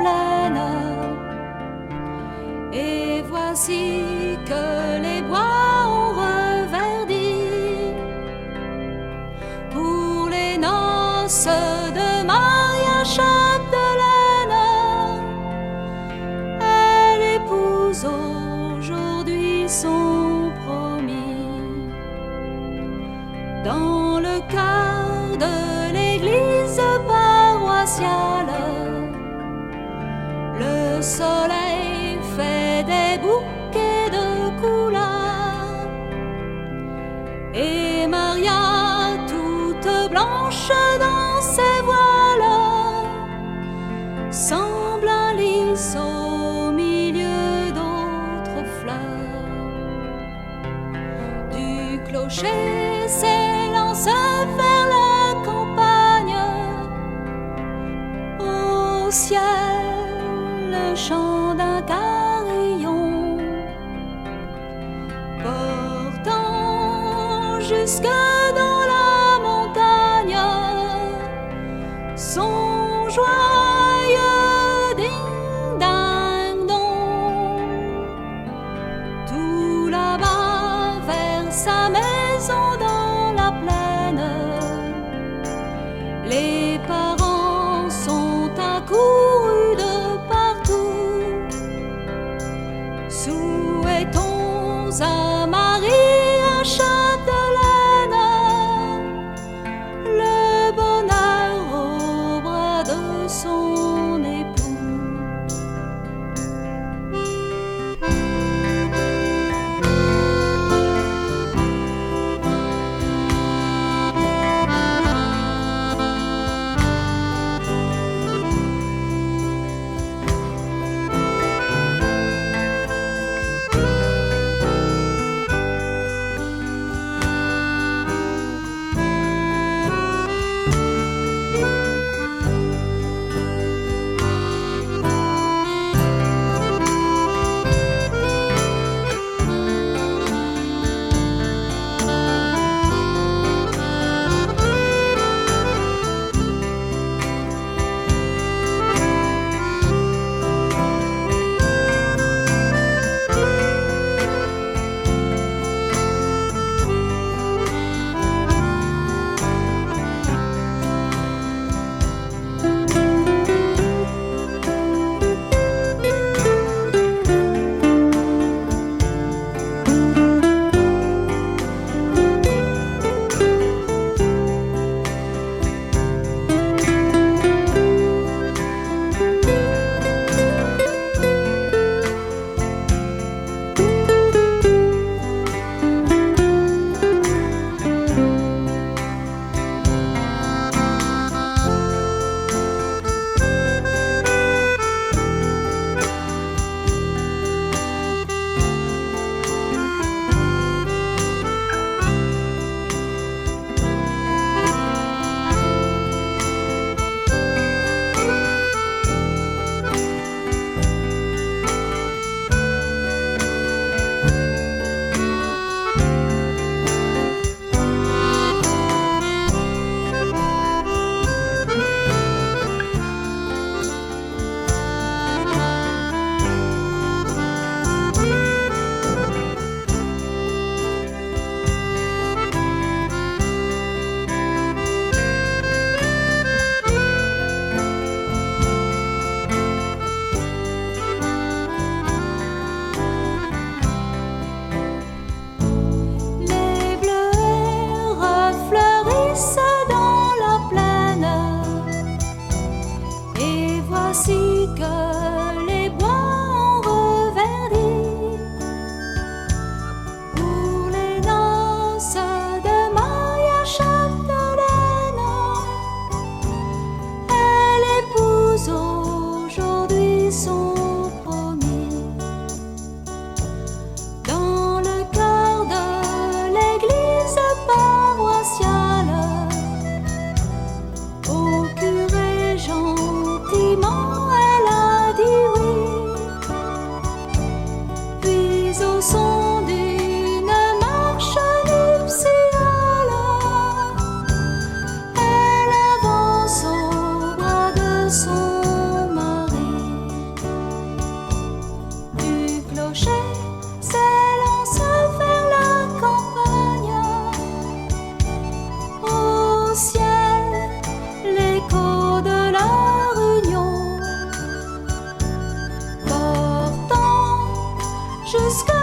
plaine. Et voici que les bois ont reverdi pour les noces de Maria-Chapdelaine. Elle épouse aujourd'hui son promis. Dans le cœur de l'église paroissiale, le soleil fait des bouquets de couleurs. Et Maria, toute blanche dans ses voiles, semble un lys au milieu d'autres fleurs. Du clocher s'élance vers la campagne, au ciel le chant d'un carillon, portant jusque dans la montagne son joyeux ding-ding-dong. Tout là-bas vers sa maison dans la plaine, les parents sont accourus de partout. Souhaitons à Maria-Chapdelaine le bonheur au bras de son époux. sky.